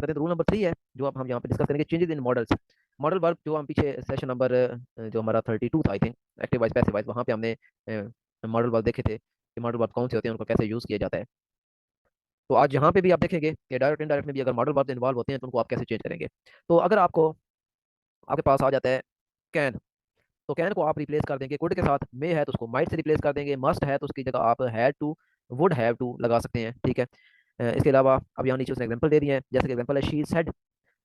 करते हैं तो रूल नंबर 3 है जो अब हम यहाँ पे डिस्कस करेंगे, changes in models. Modal verb जो हम पीछे सेशन नंबर जो हमारा 32 था I think, active voice passive wise, वहाँ पे हमने मॉडल वर्ब देखे थे कि मॉडल वर्ब कौन से होते हैं, उनको कैसे यूज़ किया जाता है। तो आज यहाँ पे भी आप देखेंगे कि डायरेक्ट इनडायरेक्ट में भी अगर मॉडल वर्ब इन्वॉल्व होते हैं तो उनको आप कैसे चेंज करेंगे। तो अगर आपको आपके पास आ जाता है कैन, तो कैन को आप रिप्लेस कर देंगे कुड के साथ, मे है तो उसको माइट से रिप्लेस कर देंगे, मस्ट है तो उसकी जगह आप had to, would have to लगा सकते हैं, ठीक है। इसके अलावा अब यहाँ नीचे उसने एग्जांपल दे दिए हैं, जैसे कि एग्जांपल है she said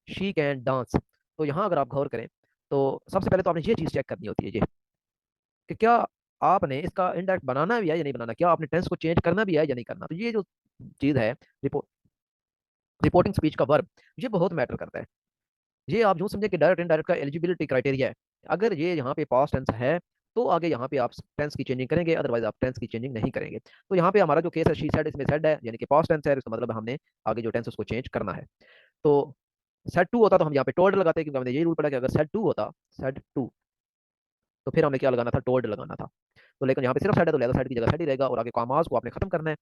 she can dance. तो यहाँ अगर आप गौर करें तो सबसे पहले तो आपने ये चीज़ चेक करनी होती है ये कि क्या आपने इसका इंडायरेक्ट बनाना भी है या नहीं बनाना, क्या आपने टेंस को चेंज करना भी है या नहीं करना। तो ये जो चीज़ है रिपोर्टिंग स्पीच का वर्ब, ये बहुत मैटर करता है। ये आप यूँ समझे कि डायरेक्ट इनडायरेक्ट का एलिजिबिलिटी क्राइटेरिया है। अगर ये यहाँ पे पास्ट टेंस है तो आगे यहाँ पे आप टेंस की चेंजिंग करेंगे, अदरवाइज आप टेंस की चेंजिंग नहीं करेंगे। तो यहाँ पे हमारा जो केस है शी सेड, इसमें सेड है यानी कि पास्ट टेंस है, इसका मतलब हमने आगे जो टेंस उसको चेंज करना है। तो सेड टू होता तो हम यहाँ पे टोल्ड लगाते, क्योंकि हमने यही रूल पढ़ा कि अगर सेड टू होता, सेड टू, तो फिर हमें क्या लगाना था, टोल्ड लगाना था। तो लेकिन यहाँ पे सिर्फ सेड है तो लेगा सेड की जगह सेड ही रहेगा, और आगे कॉमास को आपने खत्म करना है।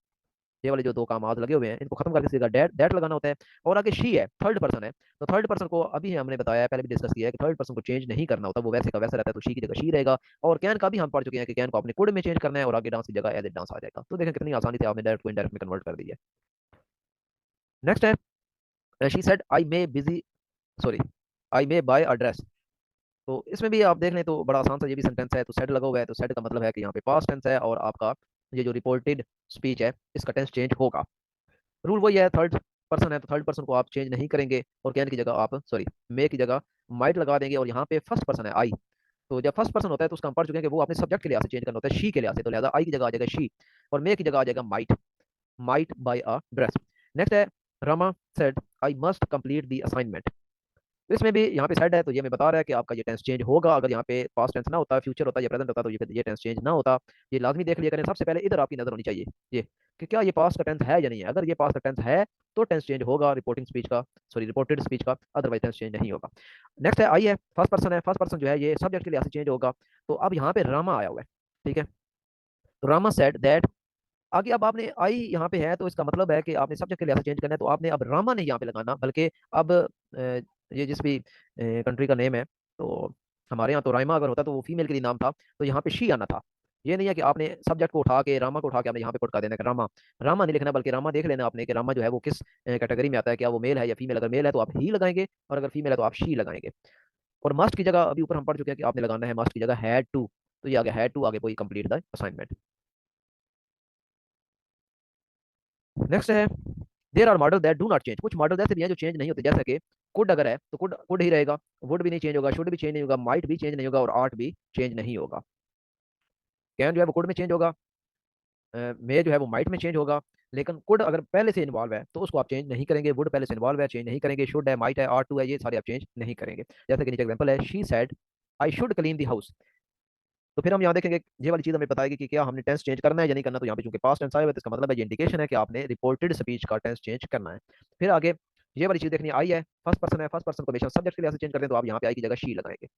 ये वाले जो दो काम आज लगे हुए हैं इनको खत्म करके सीधा डेट डेट लगाना होता है। और आगे शी है, थर्ड पर्सन है, तो थर्ड पर्सन को अभी हमने बताया है, पहले भी डिस्कस किया है कि थर्ड पर्सन को चेंज नहीं करना होता, वो वैसे का वैसा रहता है, तो शी की जगह शी रहेगा। और कैन का भी हम पढ़ चुके हैं कि कैन को आपने कुड में चेंज करना है और आगे डांस की जगह एज ए डांस आ जाएगा। तो देखें कितनी आसानी से आपने डायरेक्ट को इनडायरेक्ट में कन्वर्ट कर दिया। नेक्स्ट है she said I may busy, sorry, I may buy a dress. तो इसमें भी आप देख लें तो बड़ा आसान सा ये भी सेंटेंस है, तो सेड लगा हुआ है, तो सेड का मतलब है कि यहाँ पे पास्ट टेंस है और आपका ये जो रिपोर्टेड स्पीच है इसका टेंस चेंज होगा। रूल वही है, थर्ड पर्सन है तो थर्ड पर्सन को आप चेंज नहीं करेंगे, और कैन की जगह आप, सॉरी, मे की जगह माइट लगा देंगे। और यहाँ पे फर्स्ट पर्सन है आई, तो जब फर्स्ट पर्सन होता है तो उसका हम पढ़ चुके हैं कि वो अपने सब्जेक्ट के लिहाज से चेंज करना होता है, शी के लिहाज से, तो लिहाजा आई की जगह आ जाएगा शी, और मे की जगह आ जाएगा might, might bye a dress. Next है Rama said I must complete the assignment. तो इसमें भी यहाँ पे सेड है तो ये हमें बता रहा है कि आपका ये टेंस चेंज होगा। अगर यहाँ पे पास्ट टेंस ना होता, फ्यूचर होता या प्रेजेंट होता, तो ये टेंस चेंज ना होता। ये लाजमी देख लिया करें, सबसे पहले इधर आपकी नजर होनी चाहिए ये कि क्या ये पास्ट का टेंस है या नहीं है। अगर ये पास्ट का टेंस है तो टेंस चेंज होगा रिपोर्टिंग स्पीच का, सॉरी रिपोर्टेड स्पीच का, अदरवाइज टेंस चेंज नहीं होगा। नेक्स्ट है आई है, फर्स्ट पर्सन है, फर्स्ट पर्सन जो है ये सब्जेक्ट के लिहाज से चेंज होगा। तो अब यहाँ पे रामा आया हुआ है, ठीक है, तो रामा सेड दैट, आगे अब आपने आई यहाँ पे है तो इसका मतलब है कि आपने सब्जेक्ट के लिहाज से चेंज करना है, तो आपने अब रामा नहीं यहाँ पे लगाना, बल्कि अब ये जिस भी कंट्री का नेम है, तो हमारे यहाँ तो राइमा अगर होता तो वो फीमेल के लिए नाम था, तो यहाँ पे शी आना था। ये नहीं है कि आपने सब्जेक्ट को उठा के रामा को उठा के आपने यहाँ पे पुट कर देना कि रामा, रामा नहीं लिखना, बल्कि रामा देख लेना आपने कि रामा जो है वो किस कैटेगरी में आता है, क्या वो मेल है या फीमेल। अगर मेल है तो आप ही लगाएंगे, और अगर फीमेल है तो आप शी लगाएंगे। और मस्ट की जगह अभी ऊपर हम पढ़ चुके हैं कि आपने लगाना है मस्ट की जगह हैड टू, तो ये आ गया हैड टू, आगे कोई कंप्लीट द असाइनमेंट। नेक्स्ट है there are model that do not change, कुछ मॉडल ऐसे भी हैं जो चेंज नहीं होते, जैसे कि कुड अगर है तो कुड कुड ही रहेगा, वुड भी नहीं चेंज होगा, शुड भी चेंज नहीं होगा, माइट भी चेंज नहीं होगा, और आर्ट भी चेंज नहीं होगा। कैन जो है वो कुड में चेंज होगा, मे जो है वो माइट में चेंज होगा, लेकिन कुड अगर पहले से इन्वॉल्व है तो उसको आप चेंज नहीं करेंगे, वुड पहले से इन्वॉल्व है चेंज नहीं करेंगे, शुड है, माइट है, आर्ट टू है, ये सारे आप चेंज नहीं करेंगे। जैसे कि नीचे एग्जांपल है she said I should clean the house. तो फिर हम यहाँ देखेंगे ये वाली चीज हमें बताएगी कि क्या हमने टेंस चेंज करना है या नहीं करना। तो यहाँ पे चूंकि पास्ट टेंस आया हुआ है तो इसका मतलब है ये इंडिकेशन है कि आपने रिपोर्टेड स्पीच का टेंस चेंज करना है। फिर आगे ये वाली चीज देखनी, आई है, फर्स्ट पर्सन है, फर्स्ट पर्सन को हमेशा सब्जेक्ट के लिए चेंज करते हैं, तो आप यहाँ पे आई की जगह शी लगाएंगे।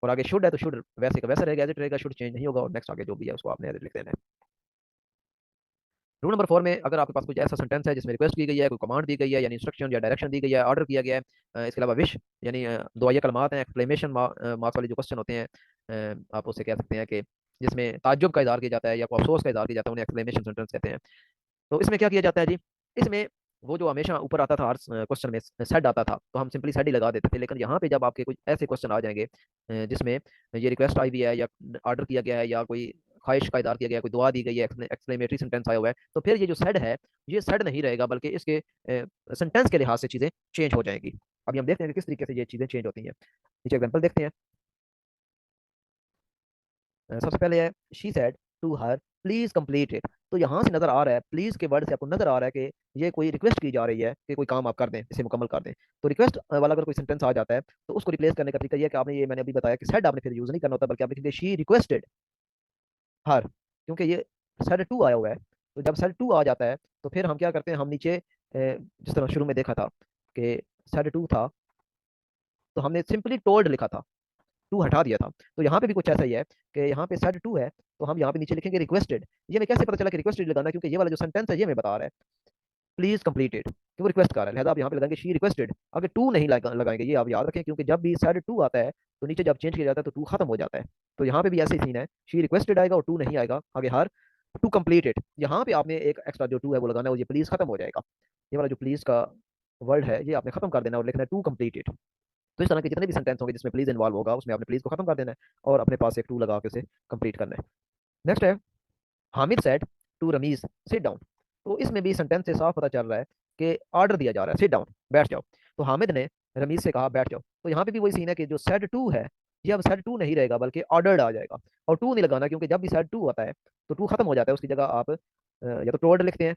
और आगे शुड है तो शुड वैसे का वैसा रहेगा, एज इट रहेगा, शुड चेंज नहीं होगा, और नेक्स्ट आगे जो भी है उसको आपने एज इट लिख देना है। रूल नंबर 4 में अगर आपके पास कुछ ऐसा सेंटेंस है जिसमें रिक्वेस्ट की गई है, कोई कमांड दी गई है, यानी इंस्ट्रक्शन या डायरेक्शन दी गई है, ऑर्डर किया गया है, इसके अलावा विश यानी दुआया कलमात हैं, एक्सक्लेमेशन मार्क्स वाले जो क्वेश्चन होते हैं, आप उससे कह सकते हैं कि जिसमें ताज्जुब का इज़हार किया जाता है या कोई अफसोस का इज़हार किया जाता है, उन्हें एक्सक्लेमेशन सेंटेंस कहते हैं। तो इसमें क्या किया जाता है जी, इसमें वो जो हमेशा ऊपर आता था हर क्वेश्चन में सेड आता था तो हम सिंपली सेड ही लगा देते थे, लेकिन यहाँ पे जब आपके कुछ ऐसे क्वेश्चन आ जाएंगे जिसमें ये रिक्वेस्ट आई भी है या ऑर्डर किया गया है या कोई ख्वाहिश का इज़हार किया गया है, कोई दुआ दी गई है, एक्सक्लेमेटरी सेंटेंस आया हुआ है, तो फिर ये जो सेड है ये सेड नहीं रहेगा, बल्कि इसके सेंटेंस के लिहाज से चीज़ें चेंज हो जाएंगी। अभी हम देखते हैं कि किस तरीके से ये चीज़ें चेंज होती हैं। नीचे एग्जाम्पल देखते हैं। सबसे पहले है she said to her please complete it. तो यहाँ से नजर आ रहा है, प्लीज के वर्ड से आपको नजर आ रहा है कि ये कोई रिक्वेस्ट की जा रही है कि कोई काम आप कर दें, इसे मुकम्मल कर दें। तो रिक्वेस्ट वाला अगर कोई सेंटेंस आ जाता है तो उसको रिप्लेस करने का तरीका ये है कि आपने, ये मैंने अभी बताया कि सेड आपने फिर यूज नहीं करना होता, बल्कि आप लिखेंगे शी रिक्वेस्टेड हर, क्योंकि ये सेड टू आया हुआ है। तो जब सेड टू आ जाता है तो फिर हम क्या करते हैं, हम नीचे जिस तरह शुरू में देखा था कि सेड टू था तो हमने सिंपली टोल्ड लिखा था, टू हटा दिया था। तो यहाँ पे भी कुछ ऐसा ही है कि यहाँ पे सेड टू है तो हम यहाँ पे नीचे लिखेंगे रिक्वेस्टेड। ये हमें कैसे पता चला कि रिक्वेस्टेड लगाना है, क्योंकि ये वाला जो सेंटेंस है ये हमें बता रहा है प्लीज कंप्लीट इट, कि वो रिक्वेस्ट कर रहा है, लिहाजा आप यहाँ पे लगाएंगे शी रिक्वेस्टेड। आगे टू नहीं लगाएंगे, ये आप याद रखें, क्योंकि जब भी साइड टू आता है तो नीचे जब चेंज किया जाता है तो टू खत्म हो जाता है। तो यहाँ पे भी ऐसे ही सीन है, शी रिक्वेस्टेड आएगा और टू नहीं आएगा आगे हर, टू कंप्लीट इट। यहाँ पे आपने एक एक्स्ट्रा जो टू है वो लगाना है, और ये प्लीज खत्म हो जाएगा। ये वाला जो प्लीज का वर्ड है ये आपने खत्म कर देना है और लिखना है टू कंप्लीट इट। तो इस तरह के जितने भी सेंटेंस होंगे जिसमें प्लीज इन्वॉल्व होगा उसमें आपने प्लीज को खत्म कर देना है और अपने पास एक टू लगा के उसे कंप्लीट करना है। नेक्स्ट है Hamid said to Rameez sit down. तो इसमें भी सेंटेंस से साफ पता चल रहा है कि ऑर्डर दिया जा रहा है, सिट डाउन बैठ जाओ। तो हामिद ने रमीज से कहा बैठ जाओ। तो यहाँ पे भी वही सीन है कि जो सेड टू है ये अब सेड टू नहीं रहेगा बल्कि ऑर्डर्ड आ जाएगा। और टू नहीं लगाना, क्योंकि जब भी सेड टू आता है तो टू खत्म हो जाता है, उसकी जगह आप या तो टोवर्ड लिखते हैं,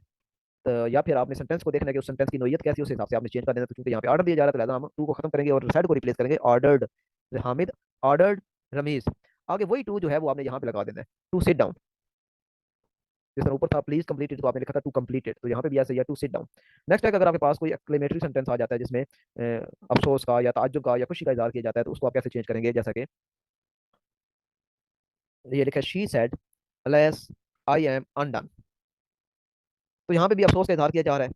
या फिर आपने सेंटेंस को देखना है कि उस सेंटेंस की नोयत कैसी है, उस हिसाब से आपने चेंज कर देना। तो क्योंकि यहाँ पे ऑर्डर दिया जा रहा है तो लिहाजा हम टू को खत्म करेंगे और सेड को रिप्लेस करेंगे ऑर्डर्ड। हामिद ऑर्डर्ड रमीज, आगे वही टू जो है वो आपने यहाँ पे लगा देना है, टू सिट डाउन। जिस तरह ऊपर था प्लीज कंप्लीटेड तो आपने लिखा था टू कंप्लीटेड, तो यहाँ पे भी ऐसे ही टू सिट डाउन। नेक्स्ट है कि अगर आपके पास कोई एक्लेमेटरी सेंटेंस आ जाता है जिसमें अफसोस का या ताज्जुब का या खुशी का इजहार किया जाता है तो उसको आप कैसे चेंज करेंगे, जैसा कि ये लिखा है she said alas I am undone. तो यहाँ पे भी अफसोस का इजहार किया जा रहा है,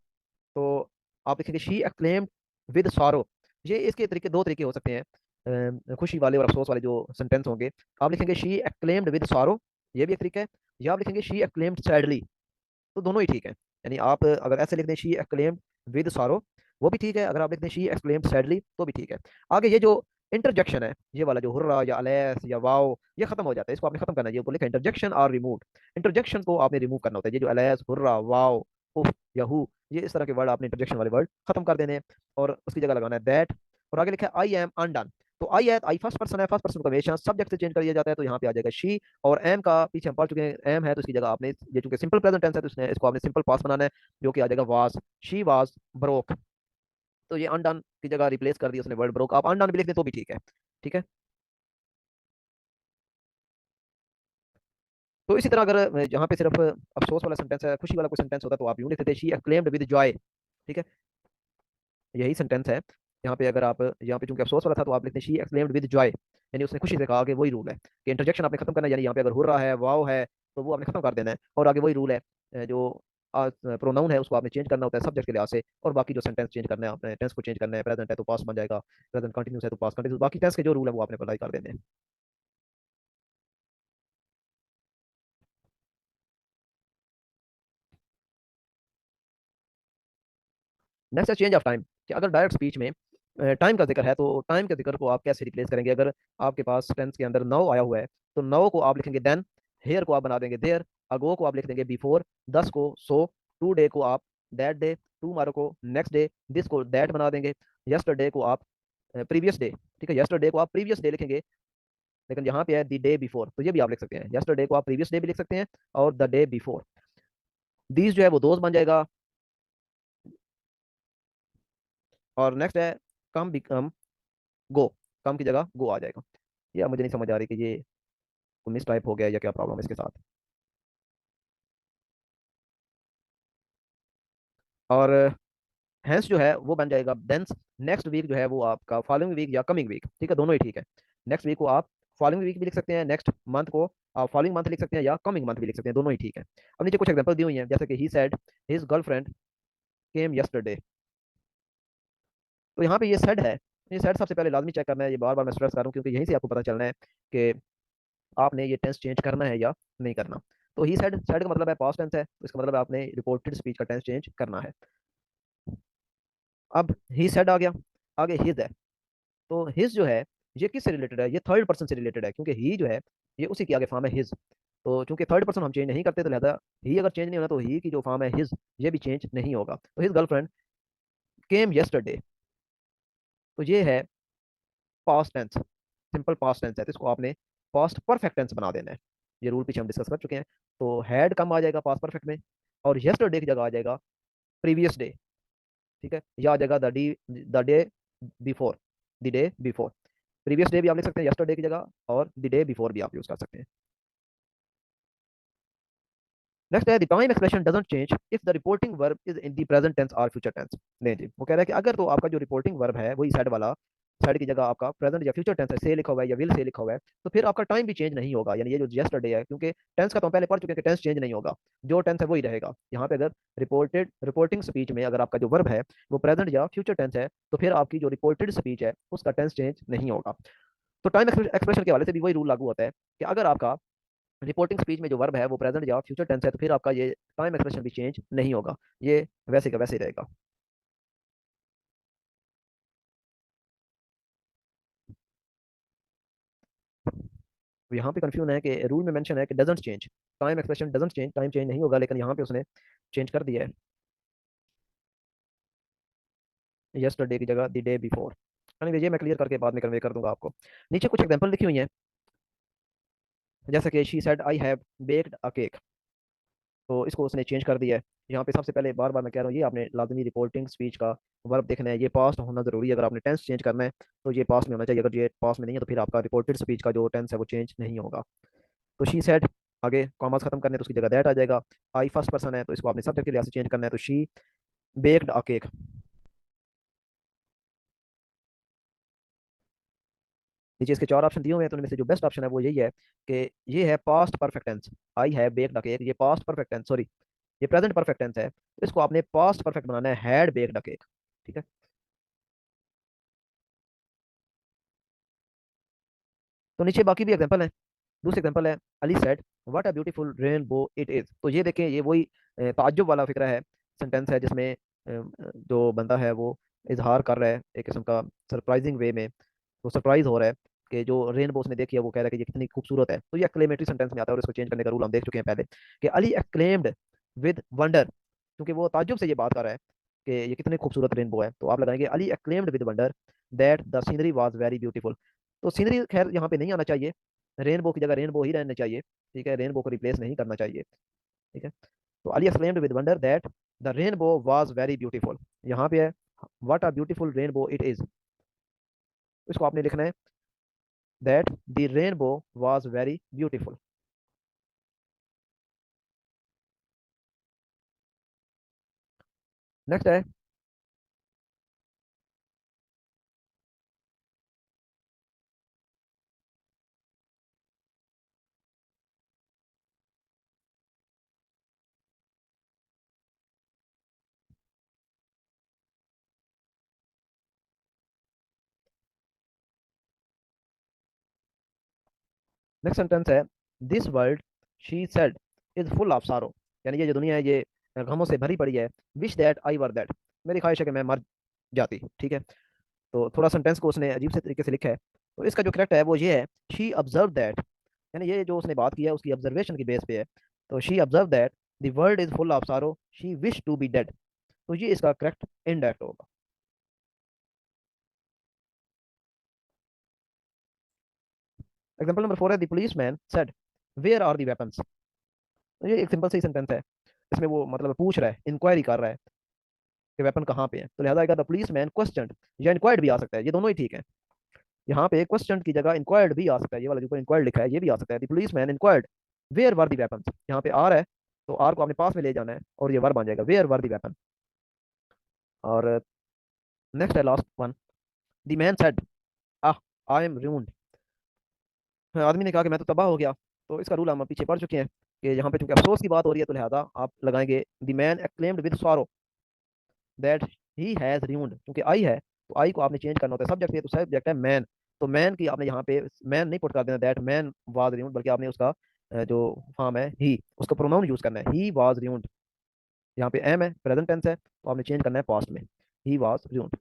तो आप लिखेंगे शी एक्लेम्ड विद सॉरो। ये इसके तरीके दो तरीके हो सकते हैं, खुशी वाले और अफसोस वाले जो सेंटेंस होंगे। आप लिखेंगे शी एक्लेम्ड विद सॉरो, ये भी एक तरीका है, या आप लिखेंगे शी एक्लेम्ड सैडली। तो दोनों ही ठीक है, यानी आप अगर ऐसे लिख दें शी एक्लेम्ड विद सॉरो वो भी ठीक है, अगर आप लिख दें शी एक्लेम्ड सैडली तो भी ठीक है। आगे ये जो इंटरजेक्शन है ये वाला जो हुर्रा या अलेस या वाओ ये खत्म हो जाता है, इसको आपने खत्म करना है। ये ऊपर लिखा इंटरजेक्शन आर रिमूव, इंटरजेक्शन को आपने रिमूव करना होता है। ये जो अलेस हुर्रा वाओ उफ या हु, ये इस तरह के वर्ड आपने इंटरजेक्शन वाले वर्ड खत्म कर देने हैं और उसकी जगह लगाना है दैट। और आगे लिखा है आई एम अनडन। तो आई है, आई फर्स्ट पर्सन है, फर्स्ट पर्सन को हमेशा सब्जेक्ट से चेंज कर दिया जाता है, तो यहाँ पे आ जाएगा शी। और एम का पीछे हम पढ़ चुके हैं, एम है तो इसकी जगह आपने, ये चूंकि सिंपल प्रेजेंट टेंस है तो इसने इसको आपने सिंपल पास्ट बनाना है, जो कि आ जाएगा वाज, शी वाज ब्रोक। तो ये अनडन की जगह रिप्लेस कर दिया उसने वर्ड ब्रोक, आप अनडन भी लिख दें तो भी ठीक है। ठीक है, तो इसी तरह अगर जहाँ पे सिर्फ अफसोस वाला सेंटेंस है, खुशी वाला कोई सेंटेंस होता है तो आप यूं लिख देते शी एक्लेम्ड विद जॉय। ठीक है, यही सेंटेंस है। यहाँ पे अगर आप यहाँ पे चूंकि अफसोस वाला था तो आप लिखते हैं शी एक्सक्लेम्ड विद जॉय, यानी उसने खुशी से कहा। आगे वही रूल है कि इंटरजेक्शन आपने खत्म करना है, यानी यहाँ पे अगर हुर्रा है वाओ है तो वो आपने खत्म कर देना है। और आगे वही रूल है, जो प्रोनाउन है उसको आपने चेंज करना होता है सब्जेक्ट के लिहाज से, और बाकी जो सेंटेंस चेंज करना है आपने, टेंस को चेंज करना है, प्रेजेंट है तो पास्ट बन जाएगा, प्रेजेंट कंटिन्यूस है तो पास्ट कंटिन्यूस, बाकी टेंस के जो रूल है वो आपने अप्लाई कर देने हैं। नेक्स्ट है चेंज ऑफ टाइम, कि अगर डायरेक्ट स्पीच में टाइम का जिक्र है तो टाइम के जिक्र को आप कैसे रिप्लेस करेंगे। अगर आपके पास टेंस के अंदर नाउ आया हुआ है तो नाउ को आप लिखेंगे देन, हेयर को आप बना देंगे देयर, अगो को आप लिख देंगे बिफोर, दस को सो, टू डे को आप दैट डे, टू को नेक्स्ट डे, दिस को दैट बना देंगे, यस्टरडे को आप प्रीवियस डे। ठीक है, यस्टरडे को आप प्रीवियस डे लिखेंगे, लेकिन यहाँ पे है द डे बिफोर तो ये भी आप लिख सकते हैं, यस्टरडे को आप प्रीवियस डे भी लिख सकते हैं और द डे बिफोर। दीज जो है वो दोस्त बन जाएगा। और नेक्स्ट है कम बिकम गो, कम की जगह गो आ जाएगा। ये अब मुझे नहीं समझ आ रही कि ये मिस टाइप हो गया या क्या प्रॉब्लम है इसके साथ। और हैंस जो है वो बन जाएगा देंस। नेक्स्ट वीक जो है वो आपका फॉलोइंग वीक या कमिंग वीक। ठीक है, दोनों ही ठीक है। नेक्स्ट वीक को आप फॉलोइंग वीक भी लिख सकते हैं, नेक्स्ट मंथ को आप फॉलोइंग मंथ लिख सकते हैं या कमिंग मंथ भी लिख सकते हैं, दोनों ही ठीक है। अब नीचे कुछ एग्जांपल दी हुई हैं, जैसे कि he said his girlfriend came yesterday. तो यहाँ पे ये सेड है, ये सेड सबसे पहले लाजमी चेक करना है, ये बार बार मैं स्ट्रेस कर रहा हूँ क्योंकि यहीं से आपको पता चलना है कि आपने ये टेंस चेंज करना है या नहीं करना। तो ही सेड, सेड का मतलब है पास्ट टेंस है, तो इसका मतलब है आपने रिपोर्टेड स्पीच का टेंस चेंज करना है। अब ही सेड आ गया, आगे हिज है। तो हिज जो है ये किससे रिलेटेड है, ये थर्ड पर्सन से रिलेटेड है, क्योंकि ही जो है ये उसी की आगे फॉर्म है हिज। तो चूंकि थर्ड पर्सन हम चेंज नहीं करते तो लिहाजा ही अगर चेंज नहीं होना तो ही की जो फॉर्म है हिज ये भी चेंज नहीं होगा। तो हिज गर्लफ्रेंड केम यस्टरडे, तो ये है past tense, simple past tense है, तो इसको आपने पास्ट परफेक्ट टेंस बना देना है। ये रूल पीछे हम डिस्कस कर चुके हैं। तो हैड कम आ जाएगा पास्ट परफेक्ट में, और यस्टरडे की जगह आ जाएगा प्रीवियस डे। ठीक है, या आ जाएगा the day before, the day before. Previous day भी आप लिख सकते हैं यस्टरडे की जगह, और द डे बिफोर भी आप यूज कर सकते हैं। नेक्स्ट है the time expression doesn't change if the reporting verb is in the present tense और फ्यूचर टेंस। नहीं जी, वो कह रहा है कि अगर तो आपका जो रिपोर्टिंग वर्ब है वही सेड वाला साइड की जगह आपका प्रेजेंट या फ्यूचर टेंस है, से लिखा हुआ है या विल से लिखा हुआ है, तो फिर आपका टाइम भी चेंज नहीं होगा। यानी ये जो यस्टरडे है, क्योंकि टेंस का तो हम पहले पढ़ चुके हैं कि टेंस चेंज नहीं होगा, जो टेंस है वही रहेगा। यहाँ पे अगर रिपोर्टिंग स्पीच में अगर आपका जो वर्ब है वो प्रेजेंट या फ्यूचर टेंस है, तो फिर आपकी जो रिपोर्टेड स्पीच है उसका टेंस चेंज नहीं होगा। तो टाइम एक्सप्रेशन के वाले से भी वही रूल लागू होता है कि अगर आपका रिपोर्टिंग स्पीच में जो वर्ब है वो प्रेजेंट या फ्यूचर टेंस है, तो फिर आपका ये टाइम एक्सप्रेशन भी चेंज नहीं होगा, ये वैसे का वैसे ही रहेगा। तो यहाँ पे कंफ्यूजन है कि रूल में मेंशन है कि doesn't change, time expression doesn't change, time change नहीं होगा, लेकिन यहाँ पे उसने चेंज कर दिया है, यस्टरडे की जगह द डे बिफोर। ये मैं क्लियर करके बाद में कन्वे कर दूंगा आपको। नीचे कुछ एग्जांपल लिखी हुई हैं, जैसे कि she said I have baked a cake, तो इसको उसने चेंज कर दिया है। यहाँ पे सबसे पहले बार बार मैं कह रहा हूँ, ये आपने लाजमी रिपोर्टिंग स्पीच का वर्ब देखना है, ये पास्ट होना जरूरी है। अगर आपने टेंस चेंज करना है तो ये पास्ट में होना चाहिए, अगर ये पास्ट में नहीं है तो फिर आपका रिपोर्टेड स्पीच का जो टेंस है वो चेंज नहीं होगा। तो शी सेड, आगे कॉमास खत्म करने तो उसकी जगह दैट आ जाएगा। आई फर्स्ट पर्सन है तो इसको आपने सब्जेक्ट के लिहाज से चेंज करना है, तो शी बेक्ड अ केक। नीचे इसके चार ऑप्शन दिए हुए हैं, तो उनमें से जो बेस्ट ऑप्शन है वो यही है कि ये है past perfect tense. I have baked a cake, ये पास्ट परफेक्ट टेंस, सॉरी ये प्रेजेंट परफेक्ट टेंस है, तो इसको आपने पास्ट परफेक्ट बनाना है, हैड बेक्ड अ केक। ठीक है। तो नीचे बाकी भी एग्जांपल है। दूसरी एग्जांपल है, Ali said what a beautiful rainbow it is. तो ये देखें, ये वही ताज्जुब वाला फिक्रा है, सेंटेंस है जिसमें जो बंदा है वो इजहार कर रहा है एक किस्म का सरप्राइजिंग वे में, वो सरप्राइज हो रहा है कि जो रेनबो उसने देखी है वो कह रहा है कि ये कितनी खूबसूरत है। तो ये एक्लेमेटरी सेंटेंस में आता है, और इसको चेंज करने का रूल हम देख चुके हैं पहले, कि अली एक्लेम्ड विद वंडर, क्योंकि वो ताज्जुब से ये बात कर रहा है कि ये कितनी खूबसूरत रेनबो है, तो आप लगाएंगे Ali acclaimed with wonder that the scenery was very beautiful. तो सीनरी खैर यहाँ पे नहीं आना चाहिए, रेनबो की जगह रेनबो ही रहने चाहिए। ठीक है, रेनबो को रिप्लेस नहीं करना चाहिए। ठीक है। तो Ali exclaimed with wonder that the rainbow was very beautiful, यहाँ पे है what a beautiful rainbow it is, इसको आपने लिखना है that the rainbow was very beautiful. Next है, नेक्स्ट सेंटेंस है, this world she said is full of सारो, यानी ये जो दुनिया है ये गमों से भरी पड़ी है। Wish that I were that, मेरी ख्वाहिश है कि मैं मर जाती। ठीक है। तो थोड़ा सेंटेंस को उसने अजीब से तरीके से लिखा है, तो इसका जो करेक्ट है वो ये है, शी ऑब्जर्व दैट, यानी ये जो उसने बात की है उसकी ऑब्जर्वेशन की बेस पे है। तो she observe that the world is full of sorrow she wish to be dead, तो ये इसका करेक्ट इनडायरेक्ट होगा। एग्जांपल नंबर 4 है, the police man said where are the weapons. तो ये एक सिंपल सी सेंटेंस है, इसमें वो मतलब पूछ रहा है, इंक्वायरी कर रहा है कि वेपन कहाँ पे है, तो लिहाजा आएगा द पुलिस मैन क्वेश्चन, या इंक्वायर्ड भी आ सकता है, ये दोनों ही ठीक है। यहाँ पे क्वेश्चन की जगह इंक्वायर्ड भी आ सकता है, ये वाला जो ऊपर इंक्वायर्ड लिखा है ये भी आ सकता है। The police man inquired where were the weapons, यहाँ पे आर है तो आर को आपने पास में ले जाना है और ये वर्ब बन जाएगा वेयर वर द वेपन। और नेक्स्ट है last one, the man said ah I am ruined, आदमी ने कहा कि मैं तो तबाह हो गया। तो इसका रूल हम पीछे पढ़ चुके हैं कि यहाँ पे चूंकि अफसोस की बात हो रही है, तो लिहाजा आप लगाएंगे the man exclaimed with sorrow that he has ruined, क्योंकि आई है तो आई को आपने चेंज करना होता है, सब्जेक्ट है तो सब्जेक्ट है मैन, तो मैन की आपने यहाँ पे मैन नहीं पुट कर देना दैट मैन वाज रून्ड, बल्कि आपने उसका जो फॉर्म है ही, उसका प्रोनाउन यूज करना है, ही वाज रून्ड। यहाँ पे एम है, प्रेजेंट टेंस है, तो आपने चेंज करना है पास्ट में, ही वाज रून्ड।